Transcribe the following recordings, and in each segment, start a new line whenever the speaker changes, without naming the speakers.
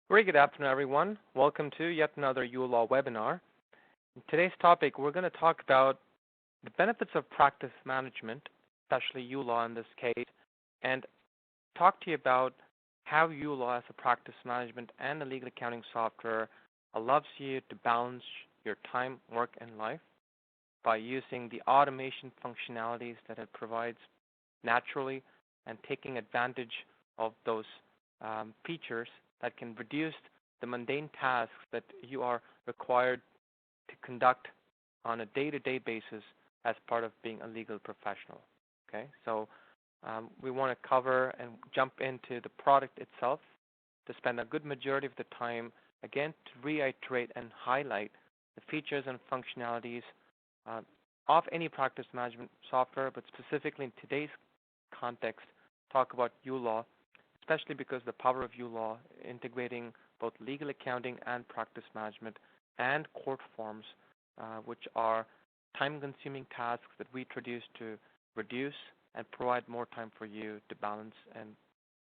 Very good afternoon, everyone. Welcome to yet another uLaw webinar. In today's topic, we're going to talk about the benefits of practice management, especially uLaw in this case, and talk to you about how uLaw as a practice management and a legal accounting software allows you to balance your time, work, and life by using the automation functionalities that it provides naturally and taking advantage of those features that can reduce the mundane tasks that you are required to conduct on a day-to-day basis as part of being a legal professional. Okay, so we want to cover and jump into the product itself to spend a good majority of the time, again, to reiterate and highlight the features and functionalities of any practice management software, but specifically in today's context, talk about uLaw, especially because the power of uLaw integrating both legal accounting and practice management and court forms, which are time-consuming tasks that we introduce to reduce and provide more time for you to balance and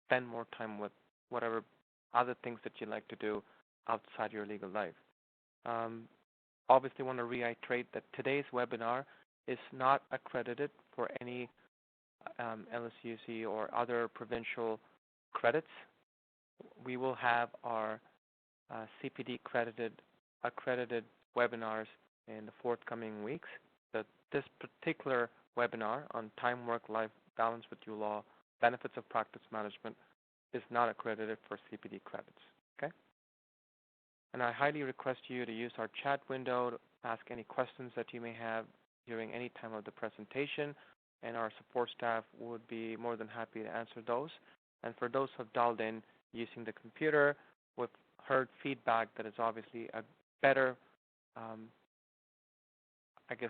spend more time with whatever other things that you like to do outside your legal life. Obviously, want to reiterate that today's webinar is not accredited for any LSUC or other provincial credits. We will have our CPD accredited webinars in the forthcoming weeks. But this particular webinar on time, work, life balance with uLaw, benefits of practice management, is not accredited for CPD credits. Okay? And I highly request you to use our chat window to ask any questions that you may have during any time of the presentation, and our support staff would be more than happy to answer those. And for those who have dialed in using the computer, we've heard feedback that is obviously a better, an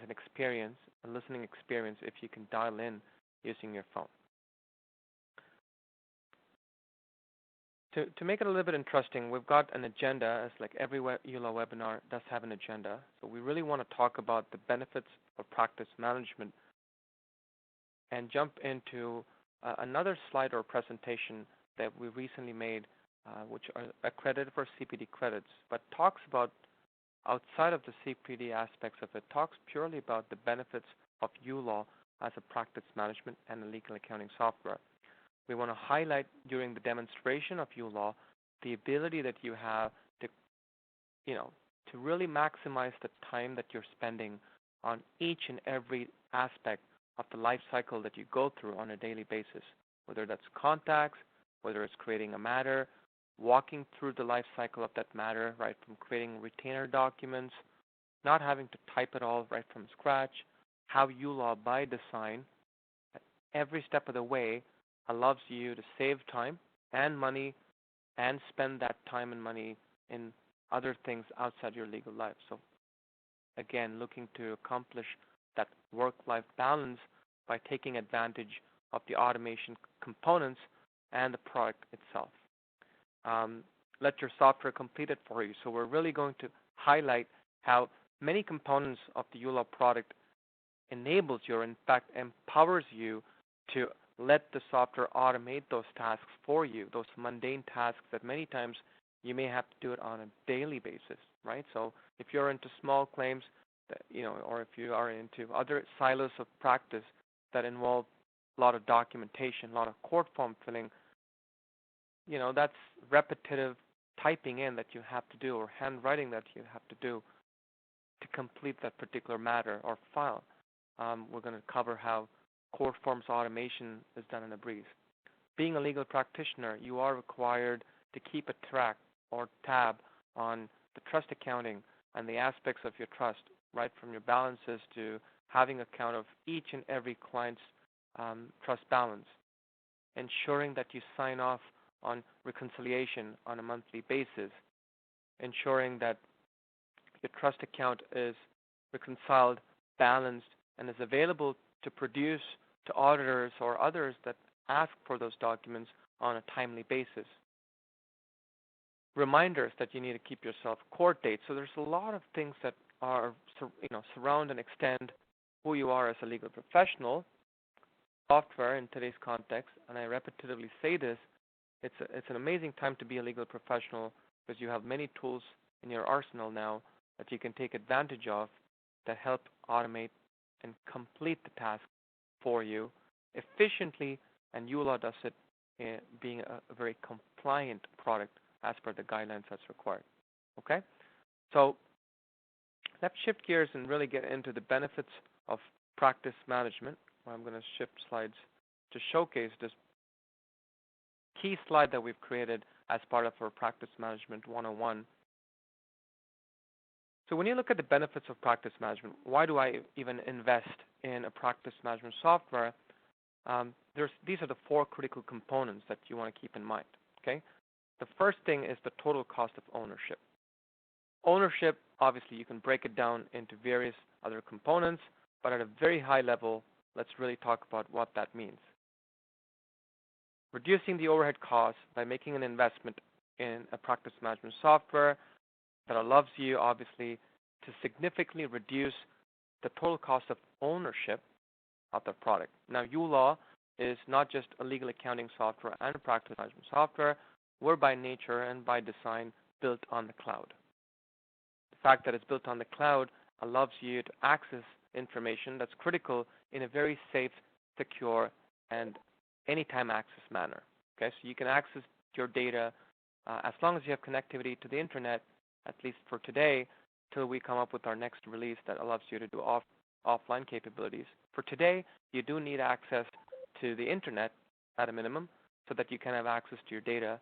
experience, a listening experience if you can dial in using your phone. To make it a little bit interesting, we've got an agenda, as like every uLaw webinar does have an agenda. So we really want to talk about the benefits of practice management and jump into another slide or presentation that we recently made, which are accredited for CPD credits, but talks about outside of the CPD aspects of it, talks purely about the benefits of uLaw as a practice management and a legal accounting software. We want to highlight during the demonstration of uLaw the ability that you have to, to really maximize the time that you're spending on each and every aspect of the life cycle that you go through on a daily basis, whether that's contacts, whether it's creating a matter, walking through the life cycle of that matter, right from creating retainer documents, not having to type it all right from scratch, how uLaw by design at every step of the way allows you to save time and money and spend that time and money in other things outside your legal life. So again, looking to accomplish that work-life balance by taking advantage of the automation components and the product itself. Let your software complete it for you. So we're really going to highlight how many components of the uLaw product enables you, or in fact empowers you to let the software automate those tasks for you, those mundane tasks that many times you may have to do it on a daily basis, right? So if you're into small claims, or if you are into other silos of practice that involve a lot of documentation, a lot of court form filling, that's repetitive typing in that you have to do, or handwriting that you have to do to complete that particular matter or file. We're going to cover how court forms automation is done in a breeze. Being a legal practitioner, you are required to keep a track or tab on the trust accounting and the aspects of your trust, right from your balances to having account of each and every client's trust balance, ensuring that you sign off on reconciliation on a monthly basis, ensuring that your trust account is reconciled, balanced, and is available to produce to auditors or others that ask for those documents on a timely basis. Reminders that you need to keep yourself court dates. So there's a lot of things that are, surround and extend who you are as a legal professional. Software in today's context, and I repetitively say this, it's an amazing time to be a legal professional because you have many tools in your arsenal now that you can take advantage of that help automate and complete the task for you efficiently, and uLaw does it being a very compliant product as per the guidelines that's required. Okay? So let's shift gears and really get into the benefits of practice management. I'm going to shift slides to showcase this key slide that we've created as part of our Practice Management 101. So when you look at the benefits of practice management, why do I even invest in a practice management software? These are the 4 critical components that you want to keep in mind. Okay, the first thing is the total cost of ownership. Ownership, obviously, you can break it down into various other components, but at a very high level, let's really talk about what that means. Reducing the overhead costs by making an investment in a practice management software that allows you, obviously, to significantly reduce the total cost of ownership of the product. Now, uLaw is not just a legal accounting software and a practice management software. We're by nature and by design built on the cloud. The fact that it's built on the cloud allows you to access information that's critical in a very safe, secure, and anytime access manner. Okay, so you can access your data as long as you have connectivity to the internet, at least for today, till we come up with our next release that allows you to do offline capabilities. For today, you do need access to the internet at a minimum so that you can have access to your data,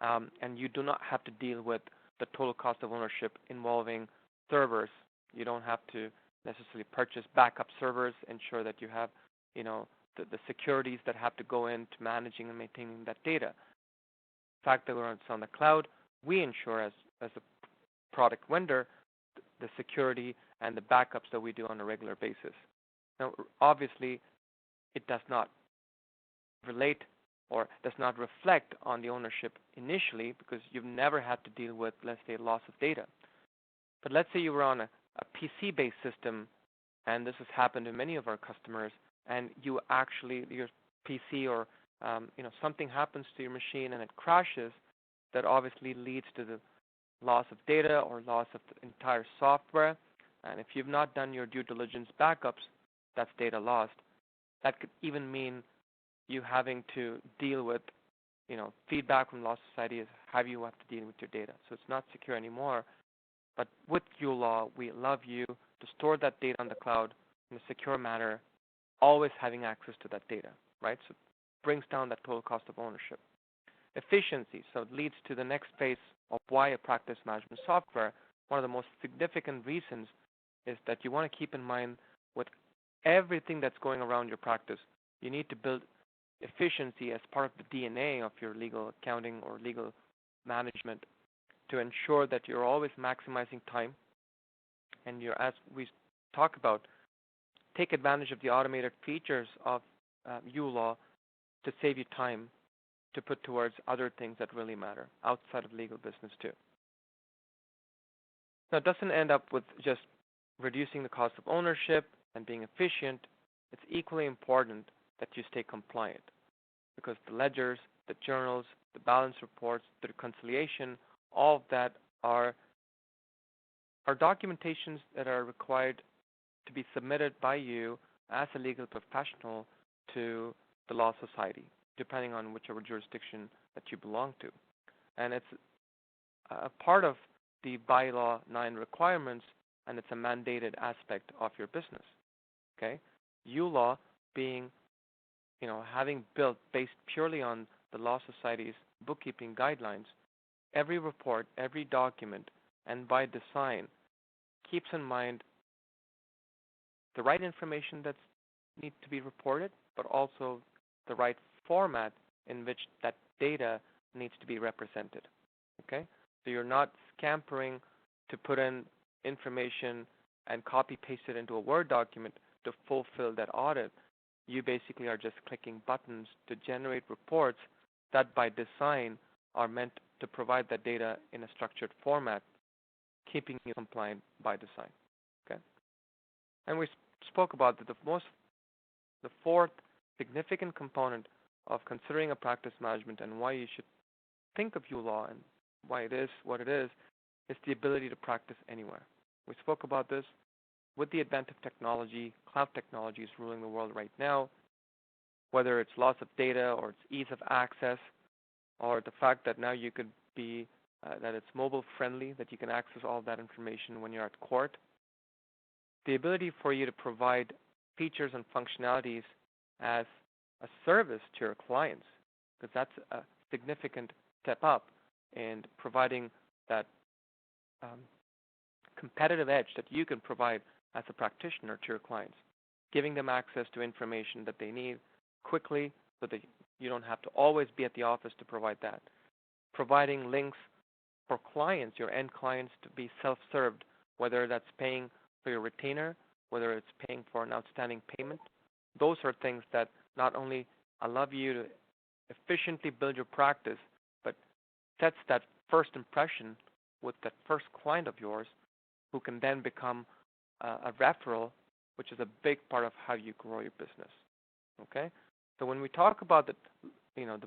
and you do not have to deal with the total cost of ownership involving servers. You don't have to necessarily purchase backup servers, ensure that you have, the securities that have to go into managing and maintaining that data. The fact that it's on the cloud, we ensure as a product vendor the security and the backups that we do on a regular basis. Now, obviously, it does not relate or does not reflect on the ownership initially because you've never had to deal with, let's say, loss of data. But let's say you were on a PC-based system, and this has happened to many of our customers, and your PC or something happens to your machine and it crashes, that obviously leads to the loss of data or loss of the entire software. And if you've not done your due diligence backups, that's data lost. That could even mean you having to deal with, feedback from Law Society is how you have to deal with your data. So it's not secure anymore. But with uLaw, we allow you to store that data on the cloud in a secure manner, always having access to that data, right? So it brings down that total cost of ownership. Efficiency, so it leads to the next phase of why a practice management software. One of the most significant reasons is that you want to keep in mind with everything that's going around your practice, you need to build efficiency as part of the DNA of your legal accounting or legal management to ensure that you're always maximizing time and you're, as we talk about, take advantage of the automated features of uLaw to save you time to put towards other things that really matter outside of legal business too. Now, it doesn't end up with just reducing the cost of ownership and being efficient. It's equally important that you stay compliant because the ledgers, the journals, the balance reports, the reconciliation, all of that are documentations that are required to be submitted by you as a legal professional to the Law Society, depending on whichever jurisdiction that you belong to. And it's a part of the bylaw 9 requirements, and it's a mandated aspect of your business. Okay? uLaw being, having built based purely on the Law Society's bookkeeping guidelines, every report, every document, and by design keeps in mind the right information that needs to be reported, but also the right format in which that data needs to be represented. Okay? So you're not scampering to put in information and copy paste it into a Word document to fulfill that audit. You basically are just clicking buttons to generate reports that by design are meant to provide that data in a structured format, keeping you compliant by design. Okay? And we spoke about that the fourth significant component of considering a practice management and why you should think of uLaw and why it is what it is the ability to practice anywhere. We spoke about this. With the advent of technology, cloud technology is ruling the world right now, whether it's loss of data or it's ease of access or the fact that now you could be, that it's mobile friendly, that you can access all that information when you're at court. The ability for you to provide features and functionalities as a service to your clients, because that's a significant step up in providing that competitive edge that you can provide as a practitioner to your clients, giving them access to information that they need quickly so that you don't have to always be at the office to provide that. Providing links for clients, your end clients, to be self-served, whether that's paying for your retainer, whether it's paying for an outstanding payment. Those are things that not only allow you to efficiently build your practice, but sets that first impression with that first client of yours who can then become a referral, which is a big part of how you grow your business. Okay? So when we talk about the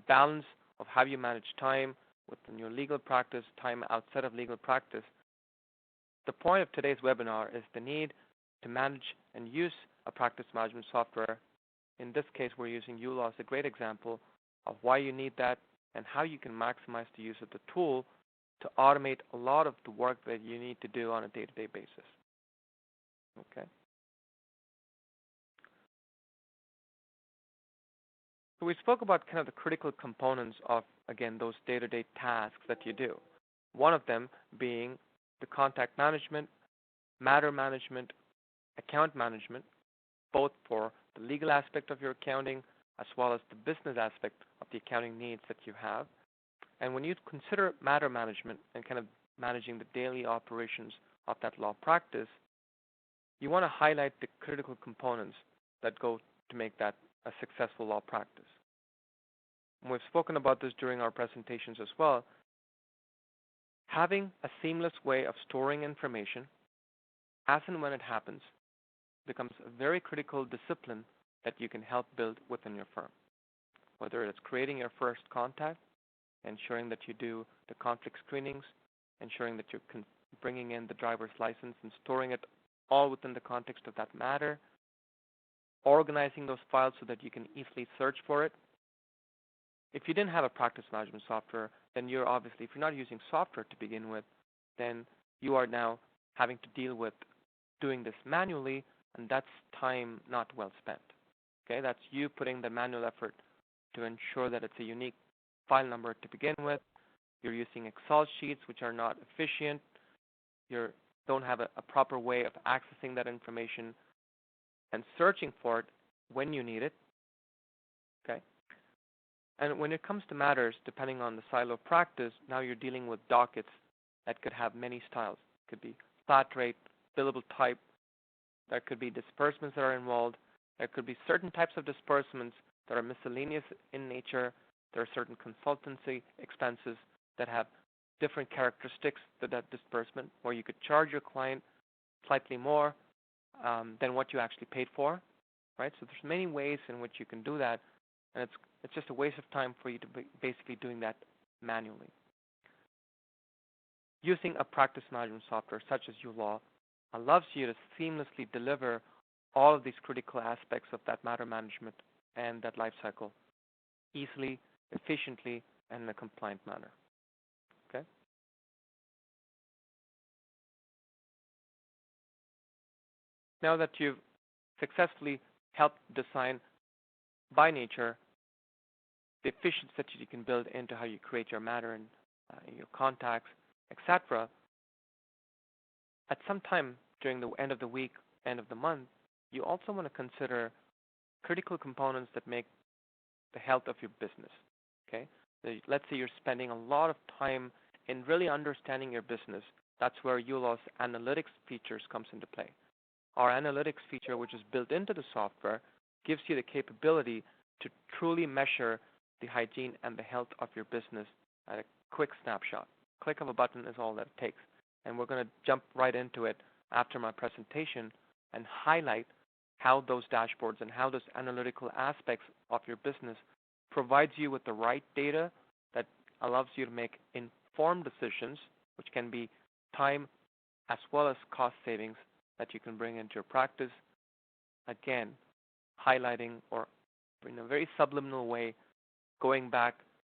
balance of how you manage time within your legal practice, time outside of legal practice, the point of today's webinar is the need to manage and use a practice management software. In this case, we're using uLaw as a great example of why you need that and how you can maximize the use of the tool to automate a lot of the work that you need to do on a day-to-day basis. Okay. So we spoke about kind of the critical components of, again, those day-to-day tasks that you do. One of them being the contact management, matter management, account management, both for the legal aspect of your accounting as well as the business aspect of the accounting needs that you have. And when you consider matter management and kind of managing the daily operations of that law practice, you want to highlight the critical components that go to make that a successful law practice. And we've spoken about this during our presentations as well. Having a seamless way of storing information as and when it happens becomes a very critical discipline that you can help build within your firm. Whether it's creating your first contact, ensuring that you do the conflict screenings, ensuring that you're bringing in the driver's license and storing it all within the context of that matter, organizing those files so that you can easily search for it. If you didn't have a practice management software, then you're obviously, if you're not using software to begin with, then you are now having to deal with doing this manually, and that's time not well spent. Okay, that's you putting the manual effort to ensure that it's a unique file number to begin with. You're using Excel sheets which are not efficient. You don't have a proper way of accessing that information and searching for it when you need it. Okay. And when it comes to matters, depending on the style of practice, now you're dealing with dockets that could have many styles. It could be flat rate, billable type. There could be disbursements that are involved. There could be certain types of disbursements that are miscellaneous in nature. There are certain consultancy expenses that have different characteristics to that disbursement, where you could charge your client slightly more than what you actually paid for, right? So there's many ways in which you can do that, and it's just a waste of time for you to be basically doing that manually. Using a practice management software such as uLaw allows you to seamlessly deliver all of these critical aspects of that matter management and that life cycle easily, efficiently, and in a compliant manner. Okay? Now that you've successfully helped design by nature the efficiency that you can build into how you create your matter and your contacts, etc., at some time during the end of the week, end of the month, you also want to consider critical components that make the health of your business. Okay? So let's say you're spending a lot of time in really understanding your business. That's where uLaw's analytics features comes into play. Our analytics feature, which is built into the software, gives you the capability to truly measure the hygiene and the health of your business at a quick snapshot. Click of a button is all that it takes. And we're going to jump right into it after my presentation and highlight how those dashboards and how those analytical aspects of your business provides you with the right data that allows you to make informed decisions, which can be time as well as cost savings that you can bring into your practice. Again, highlighting or in a very subliminal way, going back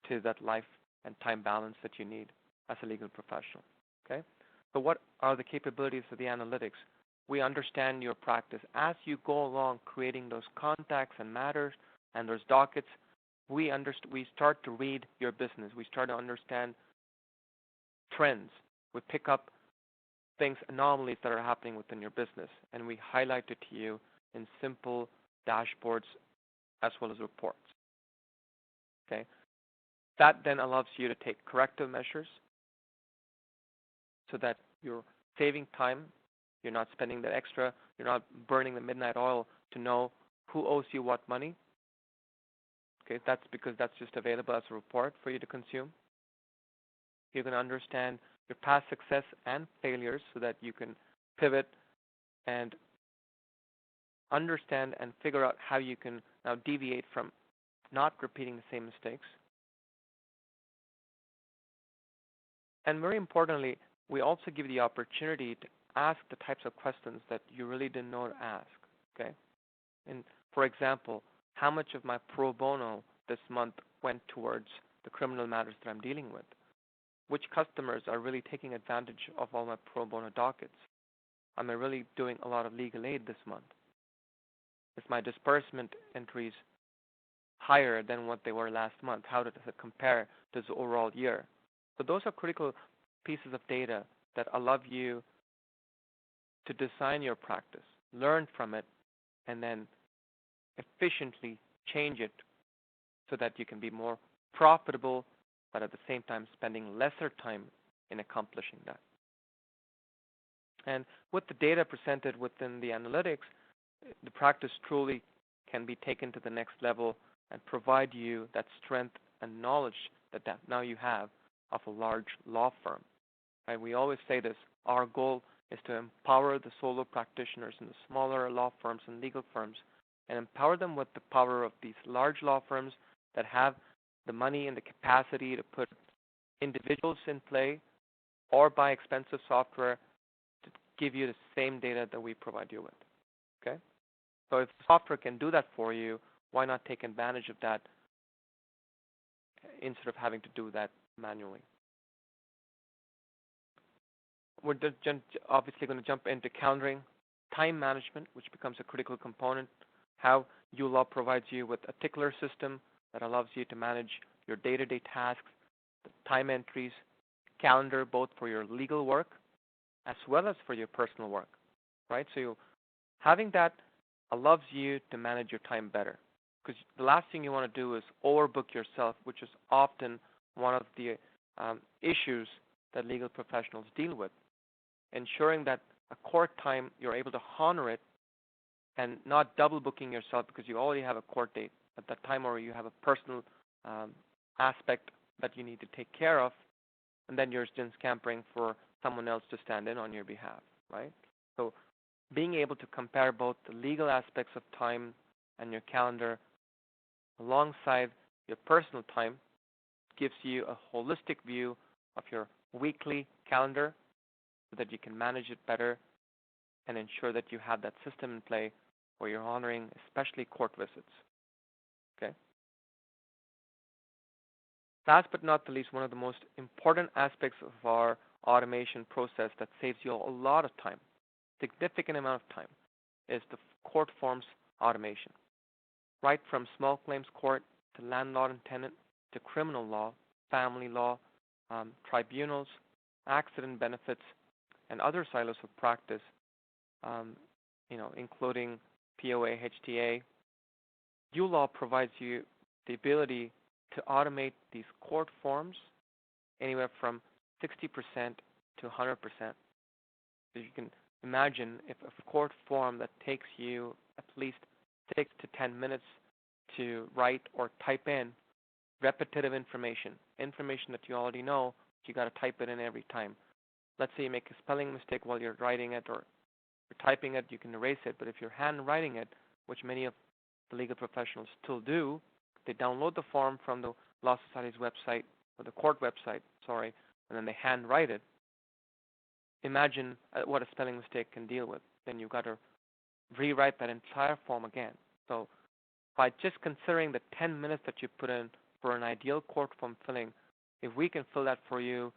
to that life and time balance that you need as a legal professional. Okay? So what are the capabilities of the analytics? We understand your practice. As you go along creating those contacts and matters and those dockets, we start to read your business. We start to understand trends. We pick up things, anomalies that are happening within your business, and we highlight it to you in simple dashboards as well as reports. Okay? That then allows you to take corrective measures so that you're saving time, you're not spending that extra, you're not burning the midnight oil to know who owes you what money. Okay, that's because that's just available as a report for you to consume. You're going to understand your past success and failures so that you can pivot and understand and figure out how you can now deviate from not repeating the same mistakes. And very importantly, we also give you the opportunity to ask the types of questions that you really didn't know to ask. Okay? And for example, how much of my pro bono this month went towards the criminal matters that I'm dealing with? Which customers are really taking advantage of all my pro bono dockets? Am I really doing a lot of legal aid this month? Is my disbursement entries higher than what they were last month? How does it compare to the overall year? So those are critical pieces of data that allow you to design your practice, learn from it, and then efficiently change it so that you can be more profitable, but at the same time spending lesser time in accomplishing that. And with the data presented within the analytics, the practice truly can be taken to the next level and provide you that strength and knowledge that now you have of a large law firm. Right? We always say this, our goal is to empower the solo practitioners in the smaller law firms and legal firms and empower them with the power of these large law firms that have the money and the capacity to put individuals in play or buy expensive software to give you the same data that we provide you with. Okay? So if software can do that for you, why not take advantage of that instead of having to do that manually? We're obviously going to jump into calendaring, time management, which becomes a critical component, how uLaw provides you with a tickler system that allows you to manage your day-to-day tasks, the time entries, calendar, both for your legal work as well as for your personal work, right? So having that allows you to manage your time better, because the last thing you want to do is overbook yourself, which is often one of the issues that legal professionals deal with. Ensuring that a court time, you're able to honor it and not double booking yourself because you already have a court date at that time, or you have a personal aspect that you need to take care of, and then you're just scampering for someone else to stand in on your behalf, right? So being able to compare both the legal aspects of time and your calendar alongside your personal time gives you a holistic view of your weekly calendar so that you can manage it better and ensure that you have that system in play where you're honoring especially court visits. Okay? Last but not the least, one of the most important aspects of our automation process that saves you a lot of time, significant amount of time, is the court forms automation. Right from small claims court to landlord and tenant to criminal law, family law, tribunals, accident benefits, and other silos of practice, including POA, HTA. uLaw provides you the ability to automate these court forms anywhere from 60% to 100%. So you can imagine if a court form that takes you at least 6 to 10 minutes to write or type in repetitive information that you already know, you got to type it in every time. Let's say you make a spelling mistake while you're writing it or you're typing it, you can erase it. But if you're handwriting it, which many of the legal professionals still do, they download the form from the Law Society's website, or the court website, and then they handwrite it, imagine what a spelling mistake can deal with. Then you've got to rewrite that entire form again. So by just considering the 10 minutes that you put in for an ideal court form filling, if we can fill that for you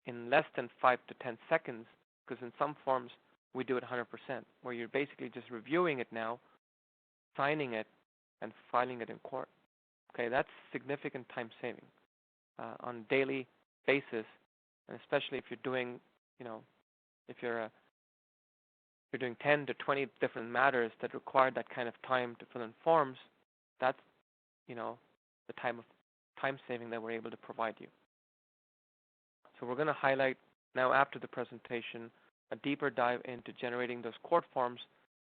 in less than 5 to 10 seconds, because in some forms we do it 100%, where you're basically just reviewing it now, signing it, and filing it in court. Okay, that's significant time saving on a daily basis, and especially if you're doing, if you're doing 10 to 20 different matters that require that kind of time to fill in forms, that's, the time saving that we're able to provide you. So we're going to highlight now, after the presentation, a deeper dive into generating those court forms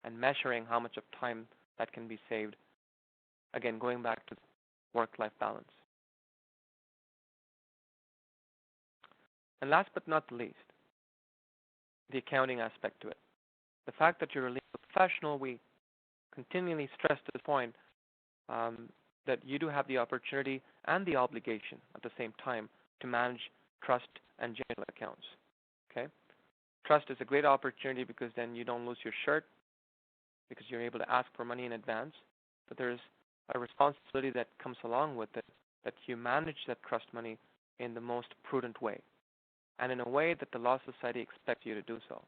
and measuring how much of time that can be saved. Again, going back to work-life balance. And last but not the least, the accounting aspect to it. The fact that you're a legal professional, we continually stress this point, that you do have the opportunity and the obligation at the same time to manage trust and general accounts. Okay? Trust is a great opportunity because then you don't lose your shirt, because you're able to ask for money in advance. But there's a responsibility that comes along with it, that you manage that trust money in the most prudent way, and in a way that the Law Society expects you to do so.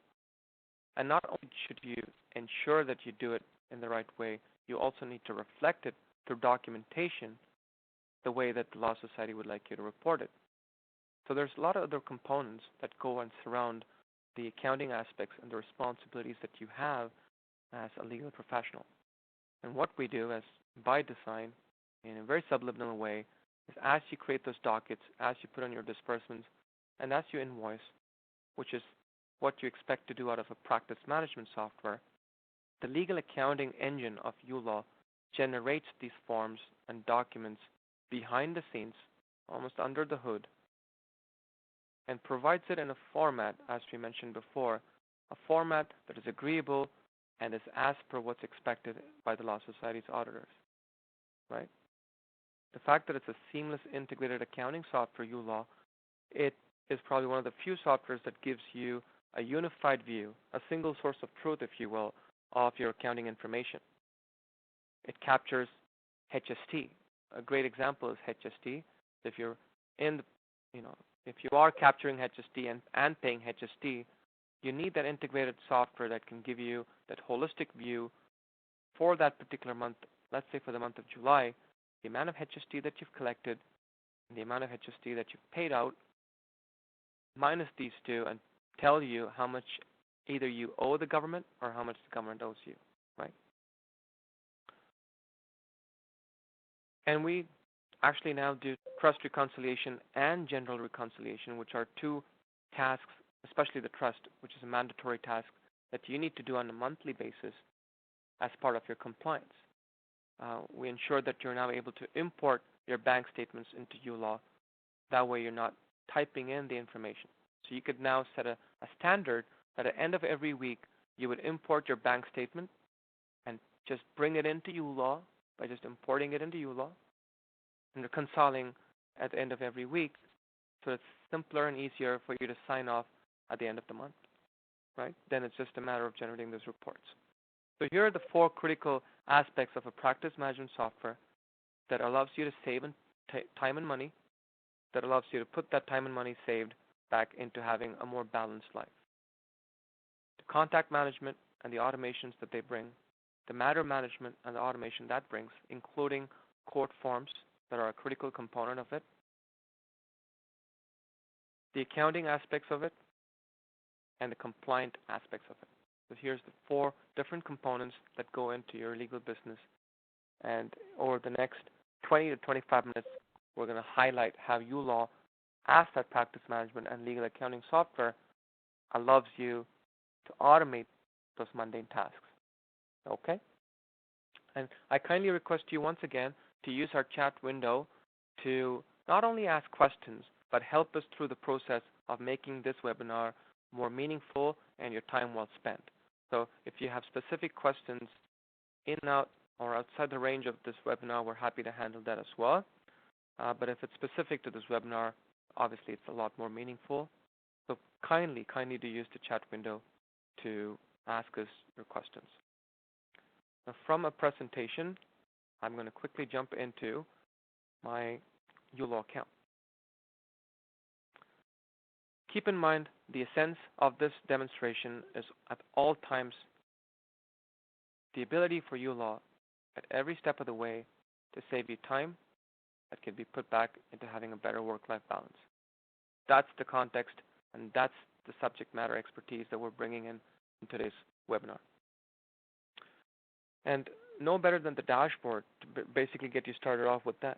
And not only should you ensure that you do it in the right way, you also need to reflect it through documentation the way that the Law Society would like you to report it. So there's a lot of other components that go and surround the accounting aspects and the responsibilities that you have as a legal professional. And what we do, as by design, in a very subliminal way, is as you create those dockets, as you put on your disbursements, and as you invoice, which is what you expect to do out of a practice management software, the legal accounting engine of uLaw generates these forms and documents behind the scenes, almost under the hood, and provides it in a format, as we mentioned before, a format that is agreeable and is as per what's expected by the Law Society's auditors, right? The fact that it's a seamless integrated accounting software, uLaw, it is probably one of the few softwares that gives you a unified view, a single source of truth, if you will, of your accounting information. It captures HST. A great example is HST. If you're in the, if you are capturing HST and paying HST, you need that integrated software that can give you that holistic view for that particular month. Let's say for the month of July, the amount of HST that you've collected and the amount of HST that you've paid out, minus these two, and tell you how much either you owe the government or how much the government owes you, right? And we actually now do trust reconciliation and general reconciliation, which are two tasks, especially the trust, which is a mandatory task that you need to do on a monthly basis as part of your compliance. We ensure that you're now able to import your bank statements into uLaw. That way you're not typing in the information. So you could now set a standard that at the end of every week you would import your bank statement and just bring it into uLaw by just importing it into uLaw and reconciling at the end of every week, so it's simpler and easier for you to sign off at the end of the month, right? Then it's just a matter of generating those reports. So here are the 4 critical aspects of a practice management software that allows you to save time and money, that allows you to put that time and money saved back into having a more balanced life. The contact management and the automations that they bring, the matter management and the automation that brings, including court forms that are a critical component of it, the accounting aspects of it, and the compliant aspects of it. So here's the 4 different components that go into your legal business. And over the next 20 to 25 minutes, we're going to highlight how uLaw, as that practice management and legal accounting software, allows you to automate those mundane tasks. Okay? And I kindly request you once again to use our chat window to not only ask questions, but help us through the process of making this webinar more meaningful and your time well spent. So if you have specific questions in, out, or outside the range of this webinar, we're happy to handle that as well. But if it's specific to this webinar, obviously it's a lot more meaningful. So kindly do use the chat window to ask us your questions. Now, from a presentation, I'm going to quickly jump into my uLaw account. Keep in mind, the essence of this demonstration is at all times the ability for uLaw at every step of the way to save you time that can be put back into having a better work-life balance. That's the context, and that's the subject matter expertise that we're bringing in today's webinar. And no better than the dashboard to basically get you started off with that.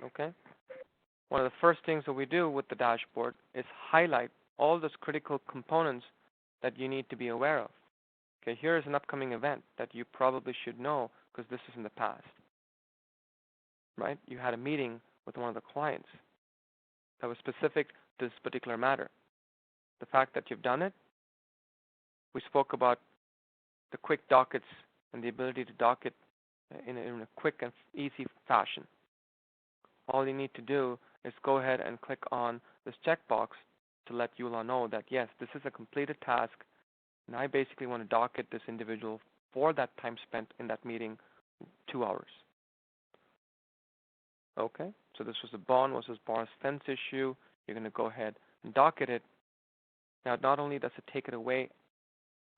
Okay? One of the first things that we do with the dashboard is highlight all those critical components that you need to be aware of. Okay, here is an upcoming event that you probably should know because this is in the past. Right? You had a meeting with one of the clients that was specific to this particular matter. The fact that you've done it, we spoke about the quick dockets and the ability to docket in a quick and easy fashion. All you need to do is go ahead and click on this checkbox to let uLaw know that, yes, this is a completed task, and I basically want to docket this individual for that time spent in that meeting, 2 hours. Okay, so this was a bond versus bars fence issue. You're going to go ahead and docket it. Now, not only does it take it away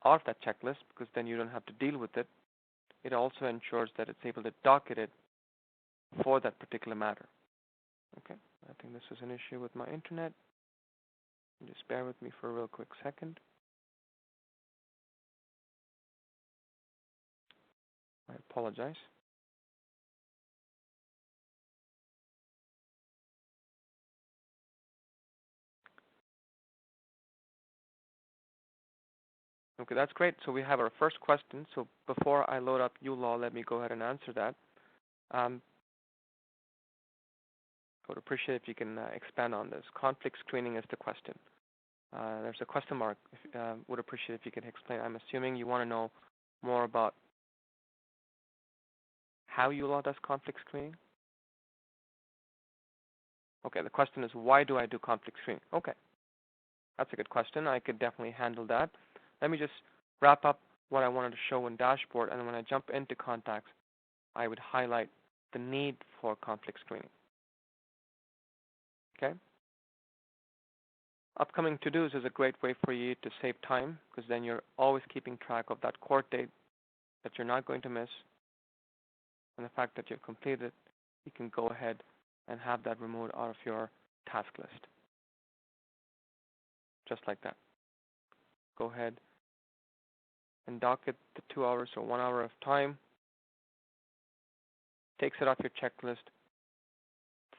off that checklist, because then you don't have to deal with it, it also ensures that it's able to docket it for that particular matter. Okay, I think this is an issue with my internet. Just bear with me for a real quick second. I apologize. Okay, that's great. So we have our first question. So before I load up uLaw, let me go ahead and answer that. I would appreciate if you can expand on this. Conflict screening is the question. There's a question mark. Would appreciate if you could explain. I'm assuming you want to know more about how uLaw does conflict screening. Okay, the question is, why do I do conflict screening? Okay, that's a good question. I could definitely handle that. Let me just wrap up what I wanted to show in dashboard, and then when I jump into contacts, I would highlight the need for conflict screening. Okay? Upcoming to-dos is a great way for you to save time, because then you're always keeping track of that court date that you're not going to miss, and the fact that you've completed it, you can go ahead and have that removed out of your task list. Just like that. Go ahead and docket the 2 hours or 1 hour of time. Takes it off your checklist.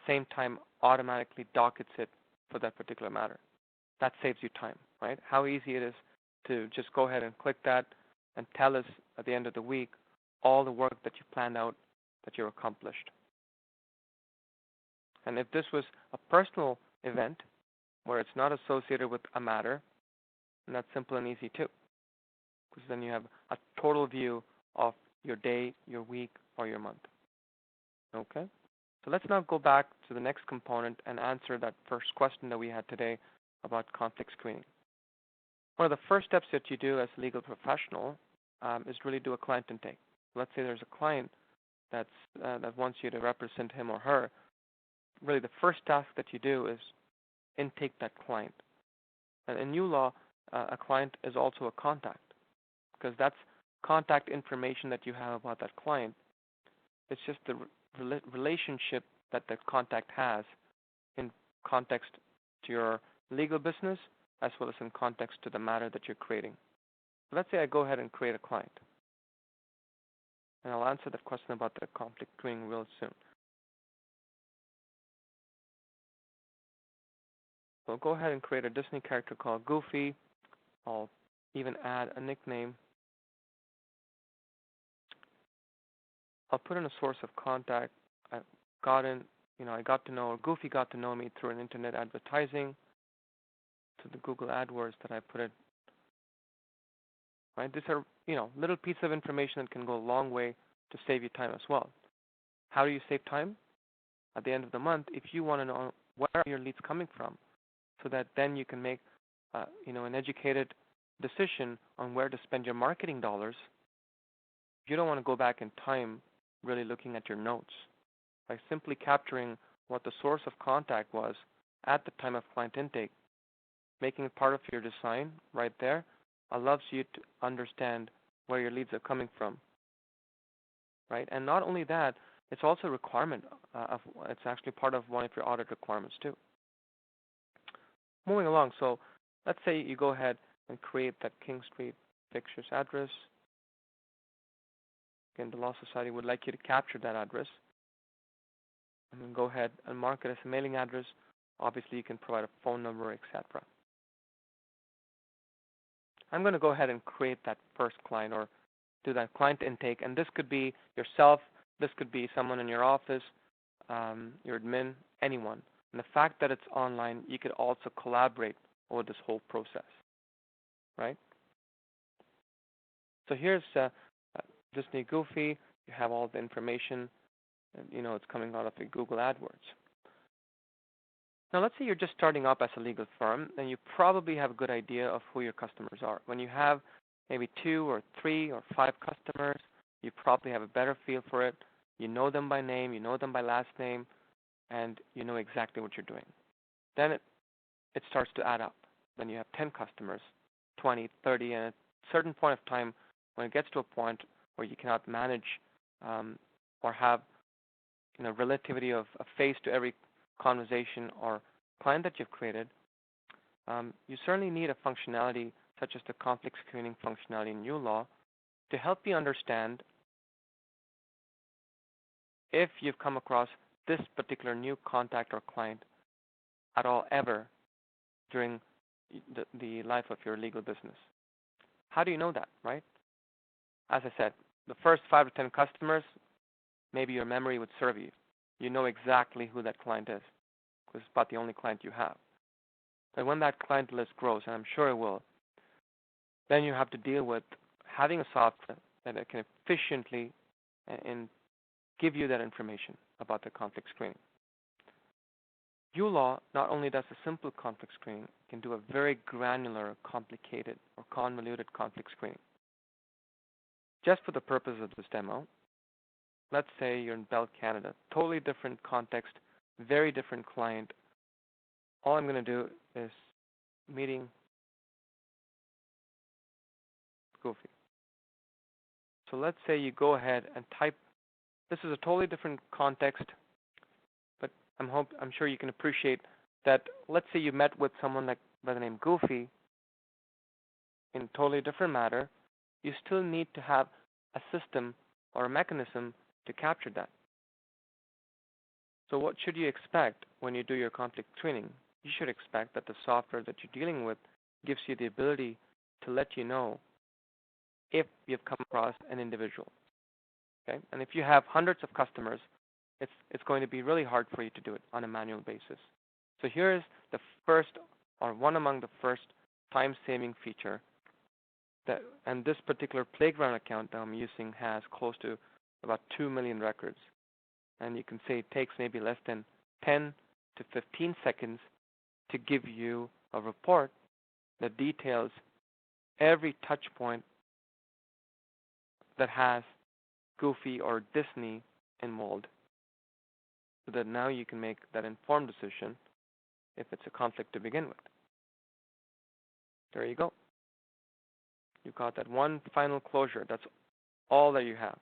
Same time automatically dockets it for that particular matter. That saves you time, right? How easy it is to just go ahead and click that and tell us at the end of the week all the work that you planned out that you accomplished. And if this was a personal event where it's not associated with a matter, then that's simple and easy too. Because then you have a total view of your day, your week, or your month. Okay? So let's now go back to the next component and answer that first question that we had today about conflict screening. One of the first steps that you do as a legal professional is really do a client intake. Let's say there's a client that wants you to represent him or her. Really, the first task that you do is intake that client. And in uLaw, a client is also a contact, because that's contact information that you have about that client. It's just the relationship that the contact has in context to your legal business as well as in context to the matter that you're creating. So let's say I go ahead and create a client. And I'll answer that question about the conflict screening real soon. So I'll go ahead and create a Disney character called Goofy. I'll even add a nickname. I'll put in a source of contact. I got to know, or Goofy got to know me through an internet advertising, to the Google AdWords that I put it. Right? These are, little pieces of information that can go a long way to save you time as well. How do you save time? At the end of the month, if you want to know where are your leads coming from, so that then you can make an educated decision on where to spend your marketing dollars. You don't want to go back in time really looking at your notes. By simply capturing what the source of contact was at the time of client intake, making it part of your design right there allows you to understand where your leads are coming from, right? And not only that, it's also a requirement it's actually part of one of your audit requirements too. Moving along, so let's say you go ahead and create that King Street fixtures address. Again, the Law Society would like you to capture that address, and then go ahead and mark it as a mailing address. Obviously, you can provide a phone number, etc. I'm going to go ahead and create that first client, or do that client intake, and this could be yourself, this could be someone in your office, your admin, anyone. And the fact that it's online, you could also collaborate over this whole process, right? So here's Disney Goofy. You have all the information, and it's coming out of your Google AdWords. Now, let's say you're just starting up as a legal firm, and you probably have a good idea of who your customers are. When you have maybe 2 or 3 or 5 customers, you probably have a better feel for it. You know them by name, you know them by last name, and you know exactly what you're doing. Then it starts to add up. Then you have 10 customers, 20, 30, and at a certain point of time, when it gets to a point where you cannot manage or have relativity of a face to every conversation or client that you've created, you certainly need a functionality such as the conflict screening functionality in uLaw to help you understand if you've come across this particular new contact or client at all ever during the life of your legal business. How do you know that, right? As I said, the first 5 to 10 customers, maybe your memory would serve you. You know exactly who that client is, because it's about the only client you have. But when that client list grows, and I'm sure it will, then you have to deal with having a software that can efficiently and give you that information about the conflict screening. uLaw not only does a simple conflict screening, it can do a very granular, complicated, or convoluted conflict screening. Just for the purpose of this demo, let's say you're in Bell Canada, totally different context, very different client. All I'm going to do is meeting Goofy. So let's say you go ahead and type, this is a totally different context, but I'm sure you can appreciate that. Let's say you met with someone like by the name Goofy in a totally different matter, you still need to have a system or a mechanism to capture that. So what should you expect when you do your conflict screening? You should expect that the software that you're dealing with gives you the ability to let you know if you've come across an individual. Okay? And if you have hundreds of customers, it's going to be really hard for you to do it on a manual basis. So here is the first, or one among the first, time-saving feature. And this particular Playground account that I'm using has close to about 2 million records. And you can say it takes maybe less than 10 to 15 seconds to give you a report that details every touch point that has Goofy or Disney involved, so that now you can make that informed decision if it's a conflict to begin with. There you go. You've got that one final closure. That's all that you have.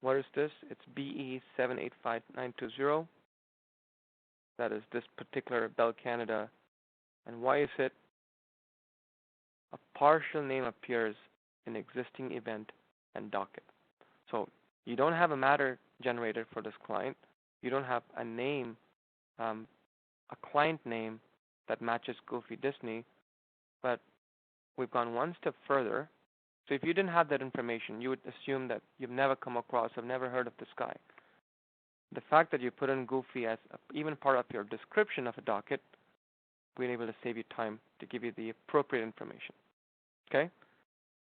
What is this? It's BE785920. That is this particular Bell Canada. And why is it? A partial name appears in existing event and docket. So you don't have a matter generated for this client. You don't have a name, a client name that matches Goofy Disney, but we've gone one step further. So if you didn't have that information, you would assume that you've never come across, have never heard of this guy. The fact that you put in Goofy as even part of your description of a docket, we're able to save you time to give you the appropriate information. Okay?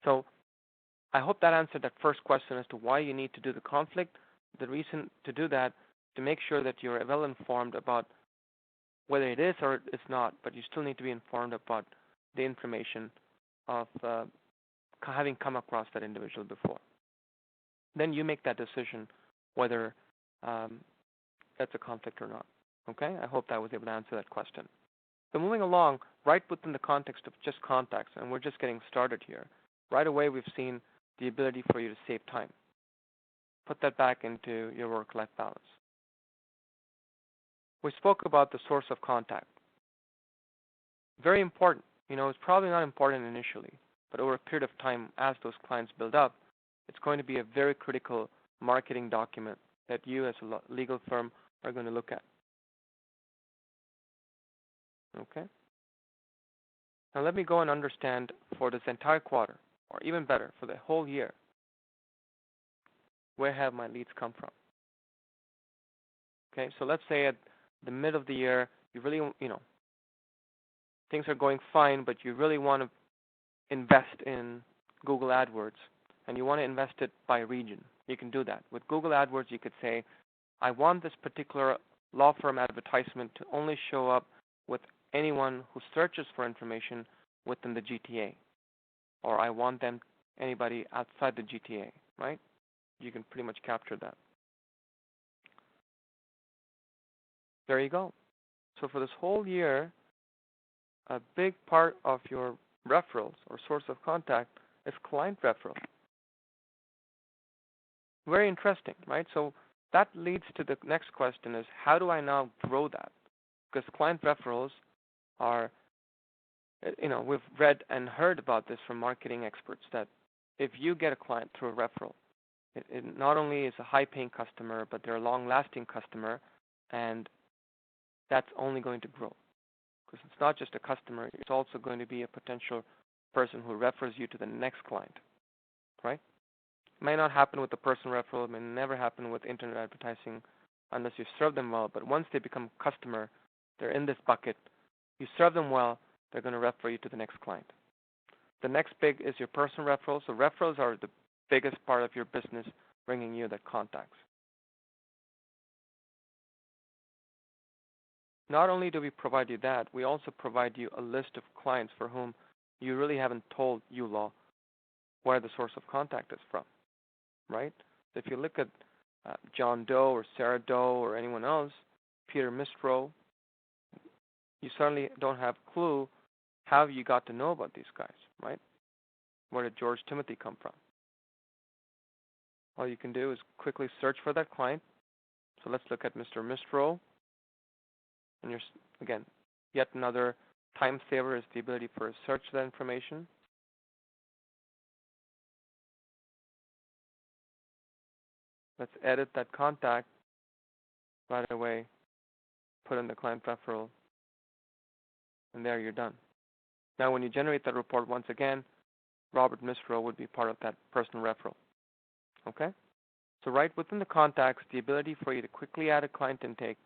So I hope that answered that first question as to why you need to do the conflict. The reason to do that, to make sure that you're well informed about whether it is or it's not, but you still need to be informed about the information of having come across that individual before. Then you make that decision whether that's a conflict or not. Okay? I hope that I was able to answer that question. So moving along, right within the context of just contacts, and we're just getting started here, right away we've seen the ability for you to save time. Put that back into your work-life balance. We spoke about the source of contact. Very important. It's probably not important initially, but over a period of time, as those clients build up, it's going to be a very critical marketing document that you as a legal firm are going to look at. Okay? Now let me go and understand for this entire quarter, or even better, for the whole year, where have my leads come from? Okay, so let's say at the mid of the year, you really, things are going fine, but you really want to invest in Google AdWords, and you want to invest it by region. You can do that. With Google AdWords, you could say, I want this particular law firm advertisement to only show up with anyone who searches for information within the GTA, or I want anybody outside the GTA, right? You can pretty much capture that. There you go. So for this whole year, a big part of your referrals or source of contact is client referral. Very interesting, right? So that leads to the next question is, how do I now grow that? Because client referrals are, we've read and heard about this from marketing experts that if you get a client through a referral, it not only is a high-paying customer, but they're a long-lasting customer, and that's only going to grow. Because it's not just a customer, it's also going to be a potential person who refers you to the next client, right? It may not happen with the person referral, it may never happen with internet advertising unless you serve them well, but once they become a customer, they're in this bucket. You serve them well, they're going to refer you to the next client. The next big is your person referrals. So referrals are the biggest part of your business, bringing you the contacts. Not only do we provide you that, we also provide you a list of clients for whom you really haven't told uLaw where the source of contact is from, right? So if you look at John Doe or Sarah Doe or anyone else, Peter Mistro, you certainly don't have a clue how you got to know about these guys, right? Where did George Timothy come from? All you can do is quickly search for that client. So let's look at Mr. Mistro. And again, yet another time saver is the ability for a search that information. Let's edit that contact right away, put in the client referral, and there you're done. Now when you generate that report once again, Robert Mistro would be part of that personal referral. Okay? So right within the contacts, the ability for you to quickly add a client intake,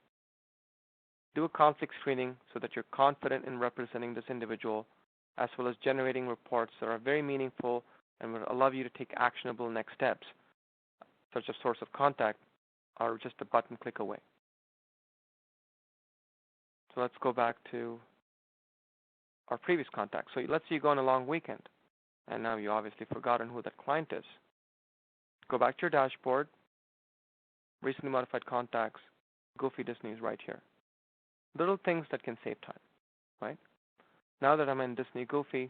do a conflict screening so that you're confident in representing this individual, as well as generating reports that are very meaningful and will allow you to take actionable next steps, such as source of contact, are just a button click away. So let's go back to our previous contact. So let's say you go on a long weekend, and now you obviously forgotten who that client is. Go back to your dashboard, recently modified contacts, Goofy Disney is right here. Little things that can save time, right? Now that I'm in Disney Goofy,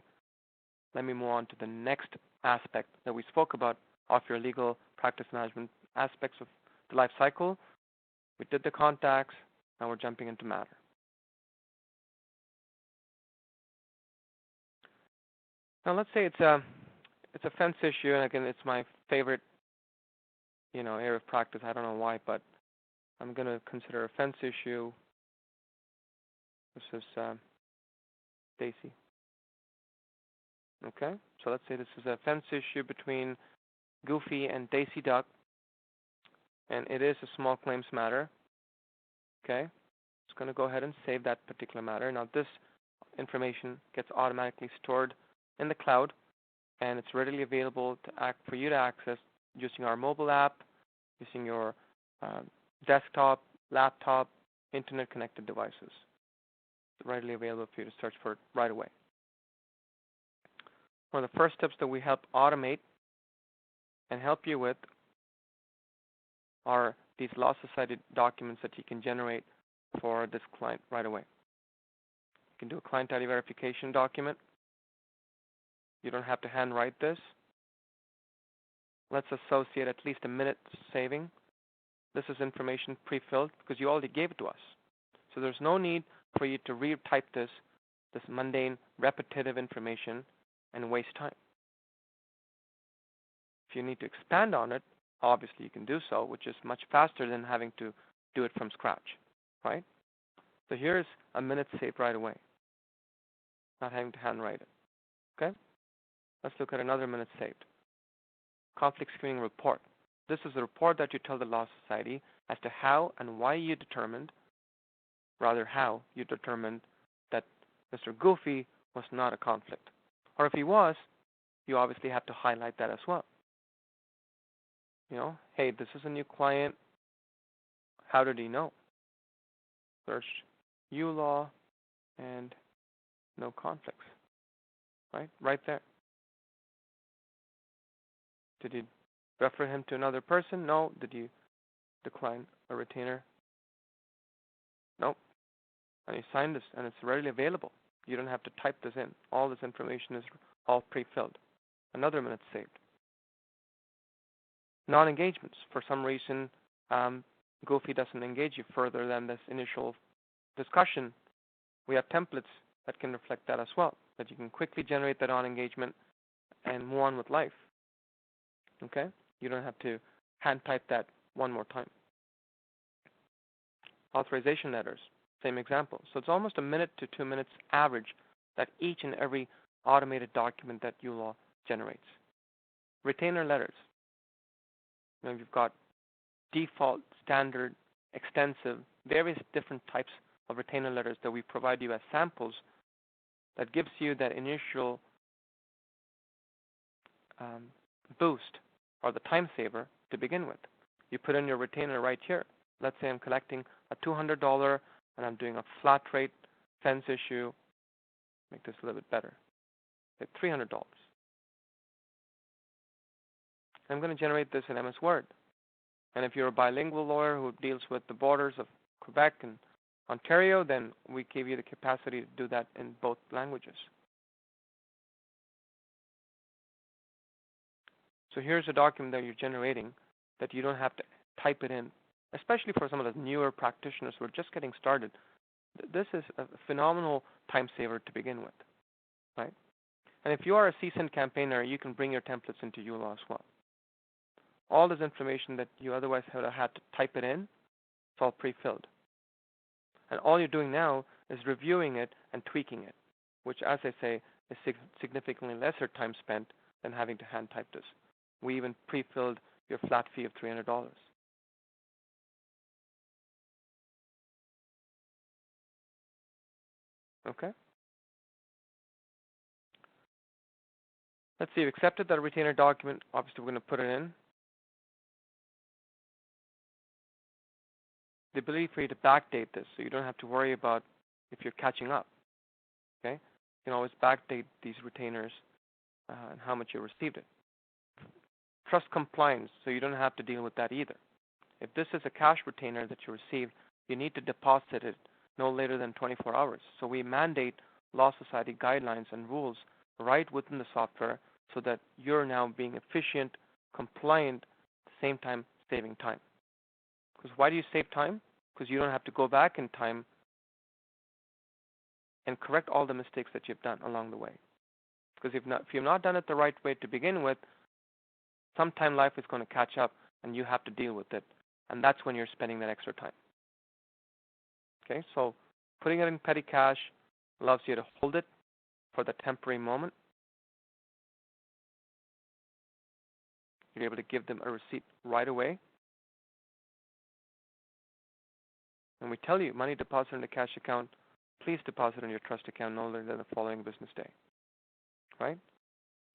let me move on to the next aspect that we spoke about of your legal practice management aspects of the life cycle. We did the contacts, now we're jumping into matter. Now let's say it's a fence issue, and again, it's my favorite, area of practice. I don't know why, but I'm going to consider a fence issue. This is Stacy. Okay, so let's say this is a fence issue between Goofy and Daisy Duck, and it is a small claims matter. Okay, it's going to go ahead and save that particular matter. Now this information gets automatically stored in the cloud, and it's readily available for you to access using our mobile app, using your desktop, laptop, internet-connected devices. It's readily available for you to search for it right away. One of the first tips that we help automate and help you with are these Law Society documents that you can generate for this client right away. You can do a client ID verification document. You don't have to handwrite this. Let's associate at least a minute saving. This is information pre-filled because you already gave it to us. So there's no need for you to retype this mundane, repetitive information and waste time. If you need to expand on it, obviously you can do so, which is much faster than having to do it from scratch, right? So here's a minute saved right away, not having to handwrite it, okay? Let's look at another minute saved. Conflict screening report. This is a report that you tell the Law Society as to how and why you determined, how you determined that Mr. Goofy was not a conflict. Or if he was, you obviously have to highlight that as well. You know, hey, this is a new client. How did he know? Search uLaw and no conflicts, right? Right there. Did you refer him to another person? No. Did you decline a retainer? Nope. And you signed this, and it's readily available. You don't have to type this in. All this information is all pre-filled. Another minute saved. Non-engagements. For some reason, Goofy doesn't engage you further than this initial discussion. We have templates that can reflect that as well, that you can quickly generate that non-engagement and move on with life. Okay? You don't have to hand type that one more time. Authorization letters, same example. So it's almost a minute to 2 minutes average that each and every automated document that uLaw generates. Retainer letters. You know, you've got default, standard, extensive, various different types of retainer letters that we provide you as samples that gives you that initial boost or the time saver to begin with. You put in your retainer right here. Let's say I'm collecting a $200 and I'm doing a flat rate fence issue. Make this a little bit better. At $300. I'm going to generate this in MS Word. And if you're a bilingual lawyer who deals with the borders of Quebec and Ontario, then we give you the capacity to do that in both languages. So here's a document that you're generating that you don't have to type it in, especially for some of the newer practitioners who are just getting started. This is a phenomenal time saver to begin with, right? And if you are a seasoned campaigner, you can bring your templates into uLaw as well. All this information that you otherwise would have had to type it in, it's all pre-filled. And all you're doing now is reviewing it and tweaking it, which, as I say, is significantly lesser time spent than having to hand type this. We even pre-filled your flat fee of $300. Okay? Let's see, you've accepted that retainer document. Obviously, we're going to put it in. The ability for you to backdate this, so you don't have to worry about if you're catching up. Okay? You can always backdate these retainers and how much you received it. Trust compliance, so you don't have to deal with that either. If this is a cash retainer that you received, you need to deposit it no later than 24 hours. So we mandate Law Society guidelines and rules right within the software so that you're now being efficient, compliant, at the same time saving time. Because why do you save time? Because you don't have to go back in time and correct all the mistakes that you've done along the way. Because if you've not done it the right way to begin with, sometime life is going to catch up and you have to deal with it. And that's when you're spending that extra time. Okay, so putting it in petty cash allows you to hold it for the temporary moment. You're able to give them a receipt right away. And we tell you, money deposited in the cash account, please deposit in your trust account no later than the following business day. Right?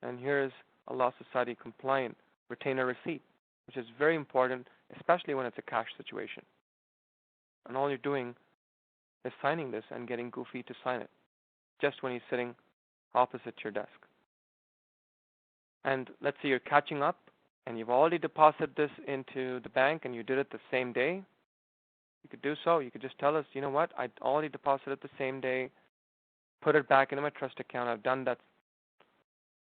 And here is a Law Society compliant retainer receipt, which is very important, especially when it's a cash situation. And all you're doing is signing this and getting Goofy to sign it just when he's sitting opposite your desk. And let's say you're catching up and you've already deposited this into the bank and you did it the same day. You could do so. You could just tell us, you know what, I already deposited it the same day, put it back into my trust account. I've done that.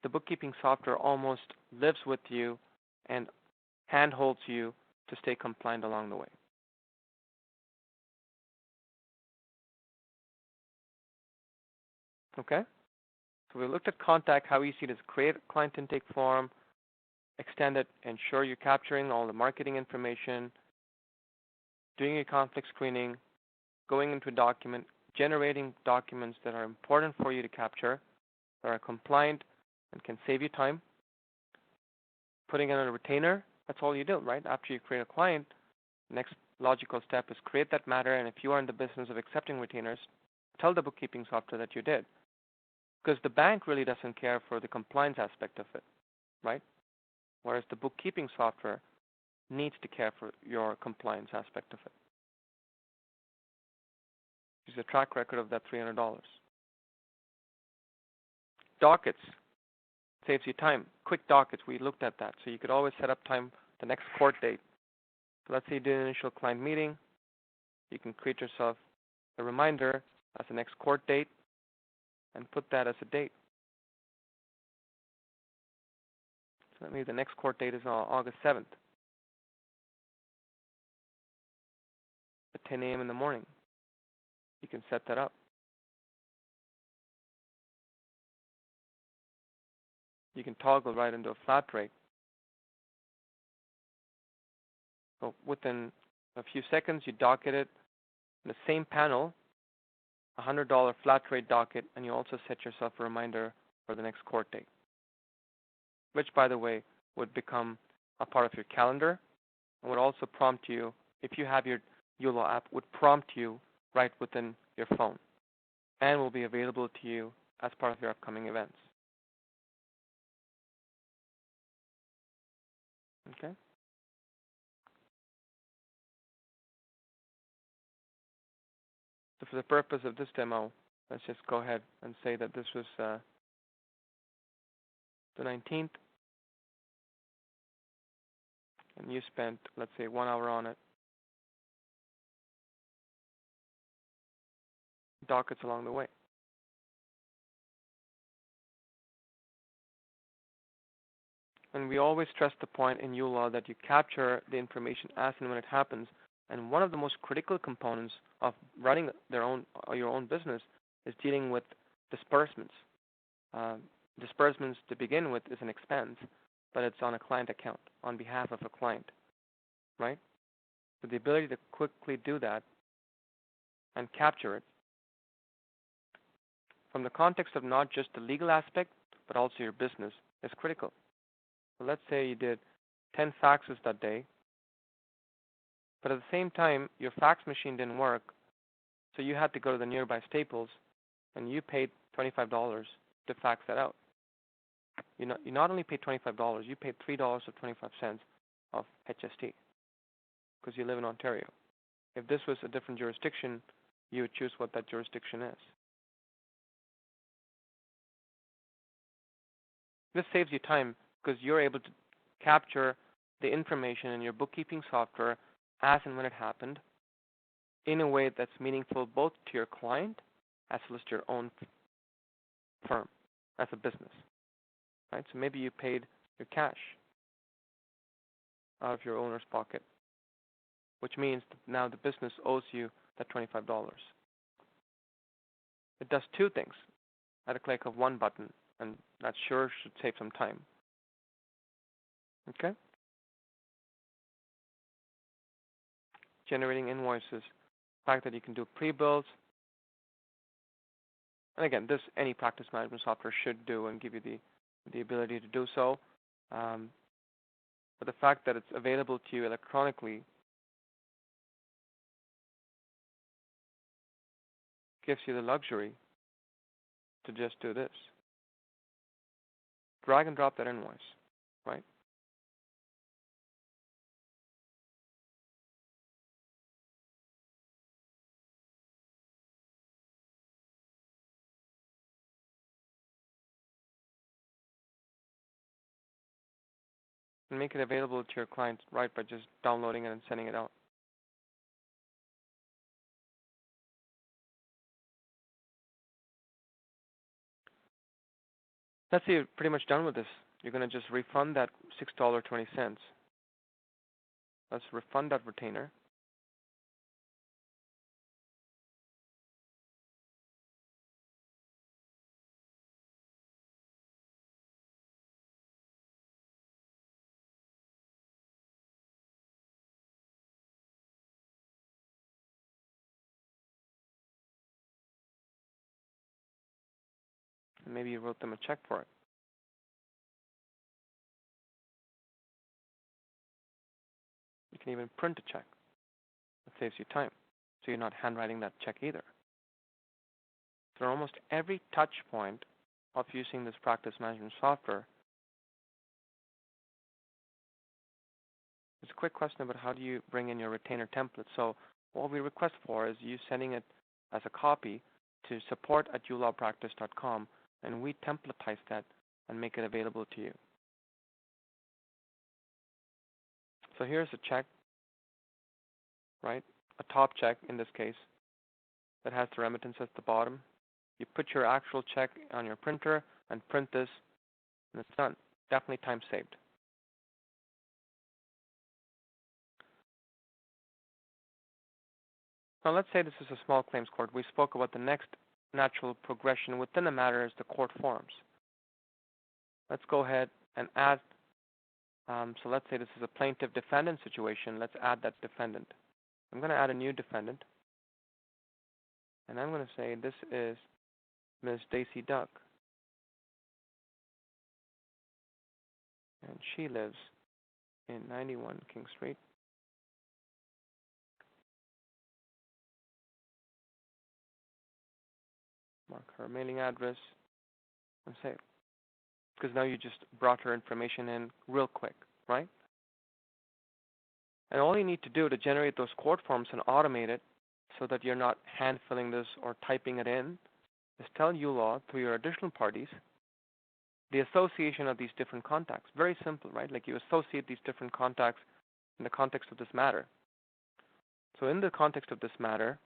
The bookkeeping software almost lives with you and handholds you to stay compliant along the way. Okay? So we looked at contact, how easy it is to create a client intake form, extend it, ensure you're capturing all the marketing information, doing your conflict screening, going into a document, generating documents that are important for you to capture, that are compliant and can save you time, putting it on a retainer. That's all you do, right? After you create a client, the next logical step is create that matter, and if you are in the business of accepting retainers, tell the bookkeeping software that you did. Because the bank really doesn't care for the compliance aspect of it, right? Whereas the bookkeeping software needs to care for your compliance aspect of it. Use a track record of that $300. Dockets saves you time. Quick dockets, we looked at that. So you could always set up time, the next court date. So let's say you did an initial client meeting. You can create yourself a reminder as the next court date and put that as a date. So that means the next court date is on August 7th at 10 a.m. in the morning. You can set that up. You can toggle right into a flat rate. So within a few seconds, you docket it in the same panel, $100 flat rate docket, and you also set yourself a reminder for the next court date, which, by the way, would become a part of your calendar and would also prompt you, if you have your uLaw app, would prompt you right within your phone and will be available to you as part of your upcoming events. Okay? So for the purpose of this demo, let's just go ahead and say that this was the 19th, and you spent, let's say, 1 hour on it. Dockets along the way. And we always stress the point in uLaw that you capture the information as and when it happens. And one of the most critical components of running your own business is dealing with disbursements. Disbursements, to begin with, is an expense, but it's on a client account on behalf of a client, right? So the ability to quickly do that and capture it from the context of not just the legal aspect, but also your business is critical. So let's say you did 10 faxes that day, but at the same time, your fax machine didn't work, so you had to go to the nearby Staples, and you paid $25 to fax that out. You not only paid $25, you paid $3.25 of HST because you live in Ontario. If this was a different jurisdiction, you would choose what that jurisdiction is. This saves you time because you're able to capture the information in your bookkeeping software as and when it happened in a way that's meaningful both to your client as well as to your own firm as a business. Right? So maybe you paid your cash out of your owner's pocket, which means that now the business owes you that $25. It does two things at a click of one button, and that sure should save some time. Okay? Generating invoices, the fact that you can do pre-bills, and again, this any practice management software should do and give you the ability to do so. But the fact that it's available to you electronically gives you the luxury to just do this. Drag and drop that invoice, right? and make it available to your clients right by just downloading it and sending it out. Let's say you're pretty much done with this. You're going to just refund that $6.20. Let's refund that retainer. And maybe you wrote them a check for it. You can even print a check. It saves you time, so you're not handwriting that check either. So almost every touch point of using this practice management software, there's a quick question about how do you bring in your retainer template. So what we request for is you sending it as a copy to support@uLawPractice.com, and we templatize that and make it available to you. So here's a check, right? A top check in this case that has the remittance at the bottom. You put your actual check on your printer and print this, and it's done. Definitely time saved. Now let's say this is a small claims court. We spoke about the next natural progression within a matter is the court forms. Let's go ahead and add, so let's say this is a plaintiff-defendant situation. Let's add that defendant. I'm going to add a new defendant, and I'm going to say this is Ms. Daisy Duck, and she lives in 91 King Street. Mark her mailing address and save. Because now you just brought her information in real quick, right? And all you need to do to generate those court forms and automate it so that you're not hand filling this or typing it in is tell uLaw through your additional parties the association of these different contacts. Very simple, right? Like you associate these different contacts in the context of this matter. So in the context of this matter,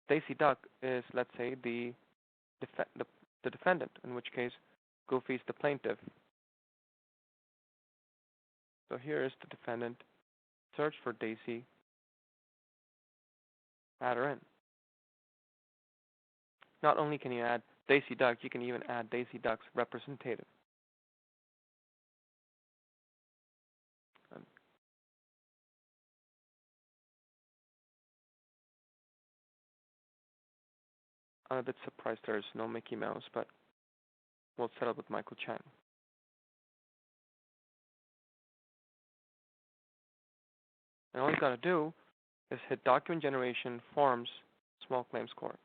Daisy Duck is, let's say, the defendant, in which case Goofy is the plaintiff. So here is the defendant. Search for Daisy. Add her in. Not only can you add Daisy Duck, you can even add Daisy Duck's representative. I'm a bit surprised there's no Mickey Mouse, but we'll settle with Michael Chang. And all you got to do is hit Document Generation, Forms, Small Claims Court.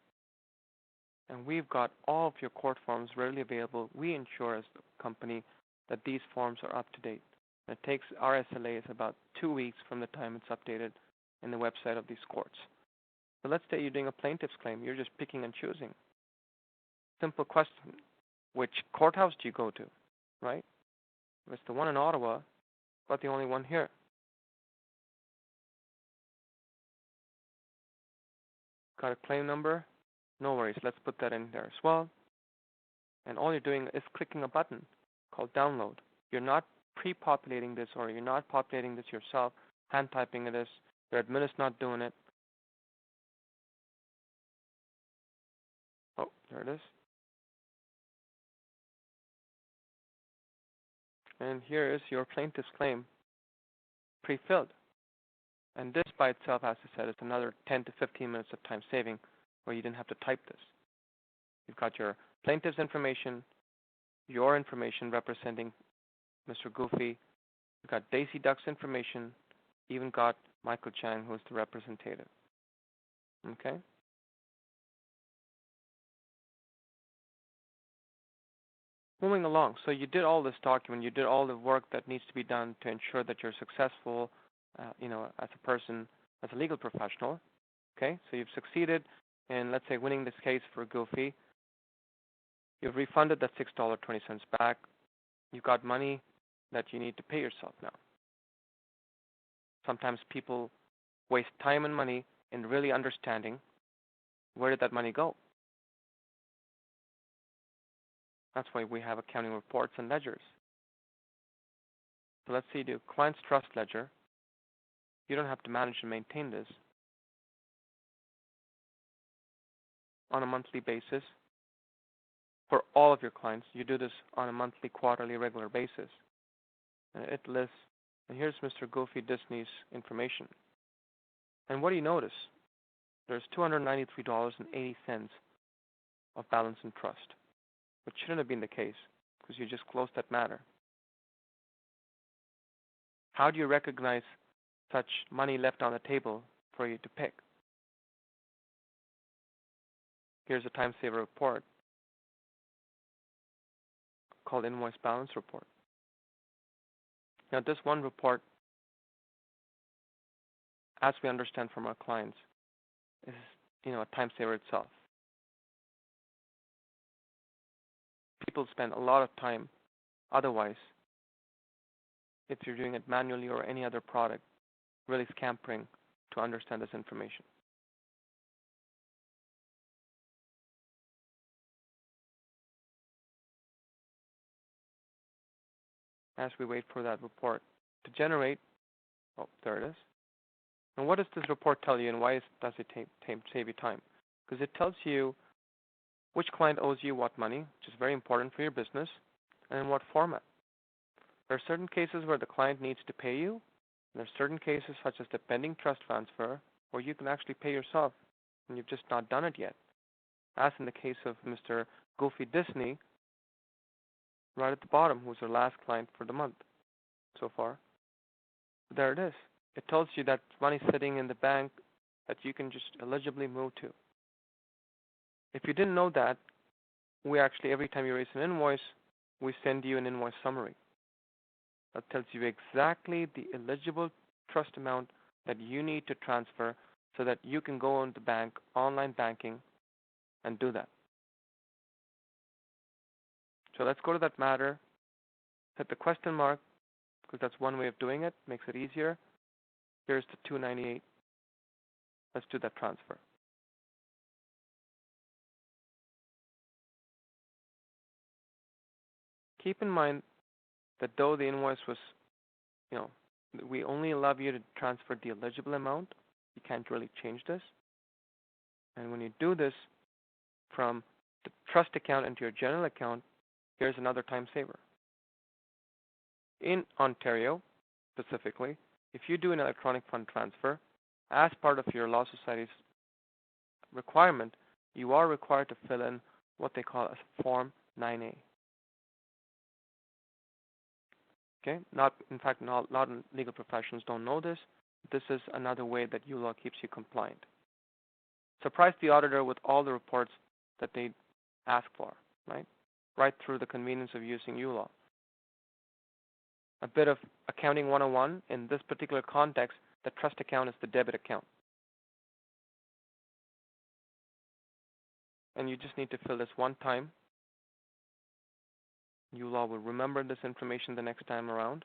And we've got all of your court forms readily available. We ensure as a company that these forms are up to date. And it takes our SLA is about 2 weeks from the time it's updated in the website of these courts. So let's say you're doing a plaintiff's claim. You're just picking and choosing. Simple question. Which courthouse do you go to, right? If it's the one in Ottawa, but the only one here. Got a claim number? No worries. Let's put that in there as well. And all you're doing is clicking a button called download. You're not pre-populating this or you're not populating this yourself, hand typing it. Your admin is not doing it. Oh, there it is. And here is your plaintiff's claim pre-filled. And this by itself, as I said, is another 10 to 15 minutes of time saving where you didn't have to type this. You've got your plaintiff's information, your information representing Mr. Goofy. You've got Daisy Duck's information, even got Michael Chang, who's the representative. Okay? Moving along, so you did all this document, you did all the work that needs to be done to ensure that you're successful, as a person, as a legal professional. Okay, so you've succeeded in, let's say, winning this case for Goofy. You've refunded that $6.20 back. You've got money that you need to pay yourself now. Sometimes people waste time and money in really understanding where did that money go. That's why we have accounting reports and ledgers. So let's see, do client's trust ledger. You don't have to manage and maintain this on a monthly basis for all of your clients. You do this on a monthly, quarterly, regular basis. And it lists, and here's Mr. Goofy Disney's information. And what do you notice? There's $293.80 of balance in trust, which shouldn't have been the case because you just closed that matter. How do you recognize such money left on the table for you to pick? Here's a time saver report called Invoice Balance Report. Now, this one report, as we understand from our clients, is a time saver itself. People spend a lot of time otherwise, if you're doing it manually or any other product, really scampering to understand this information. As we wait for that report to generate, oh, there it is. And what does this report tell you, and why does it save you time? Because it tells you which client owes you what money, which is very important for your business, and in what format. There are certain cases where the client needs to pay you, and there are certain cases such as the pending trust transfer where you can actually pay yourself, and you've just not done it yet. As in the case of Mr. Goofy Disney, right at the bottom, who's our last client for the month so far. There it is. It tells you that money sitting in the bank that you can just eligibly move to. If you didn't know that, we actually, every time you raise an invoice, we send you an invoice summary. That tells you exactly the eligible trust amount that you need to transfer so that you can go on the bank, online banking, and do that. So let's go to that matter, hit the question mark, because that's one way of doing it, makes it easier. Here's the $298. Let's do that transfer. Keep in mind that though the invoice was, we only allow you to transfer the eligible amount, you can't really change this. And when you do this from the trust account into your general account, here's another time saver. In Ontario, specifically, if you do an electronic fund transfer, as part of your Law Society's requirement, you are required to fill in what they call a Form 9A. Okay? In fact, a lot of legal professionals don't know this. This is another way that uLaw keeps you compliant. Surprise the auditor with all the reports that they ask for, right through the convenience of using uLaw. A bit of accounting 101, in this particular context, the trust account is the debit account. And you just need to fill this one time. uLaw will remember this information the next time around.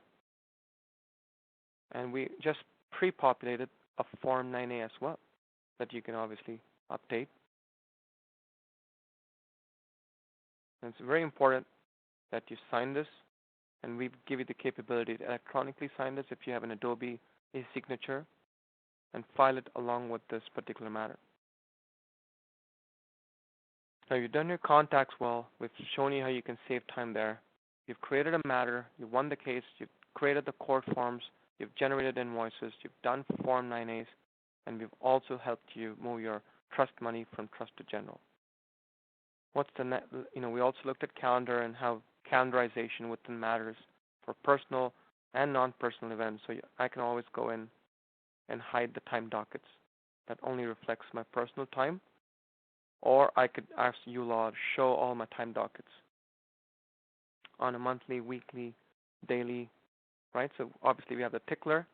And we just pre-populated a Form 9A as well that you can obviously update. And it's very important that you sign this, and we give you the capability to electronically sign this if you have an Adobe e-signature, and file it along with this particular matter. Now you've done your contacts well. We've shown you how you can save time there. You've created a matter. You've won the case. You've created the court forms. You've generated invoices. You've done Form 9As. And we've also helped you move your trust money from trust to general. What's the net? We also looked at calendar and how calendarization within matters for personal and non-personal events. So I can always go in and hide the time dockets that only reflects my personal time. Or I could ask uLaw to show all my time dockets on a monthly, weekly, daily, right? So obviously we have the tickler.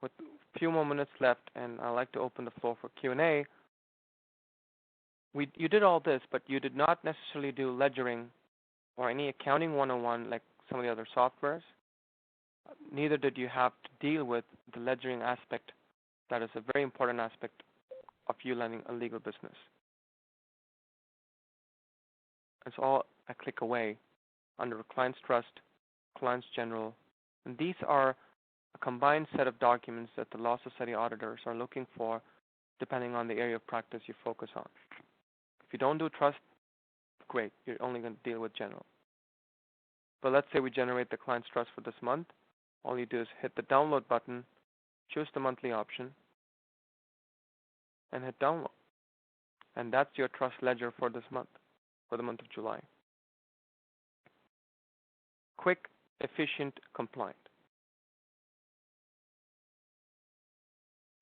With a few more minutes left, and I'd like to open the floor for Q&A. You did all this, but you did not necessarily do ledgering or any accounting 101 like some of the other softwares. Neither did you have to deal with the ledgering aspect. That is a very important aspect of you running a legal business. It's all a click away under Client's Trust, Client's General, and these are a combined set of documents that the Law Society auditors are looking for depending on the area of practice you focus on. If you don't do trust, great, you're only going to deal with general. But let's say we generate the Client's Trust for this month. All you do is hit the download button, choose the monthly option, and hit download. And that's your trust ledger for this month, for the month of July. Quick, efficient, compliant.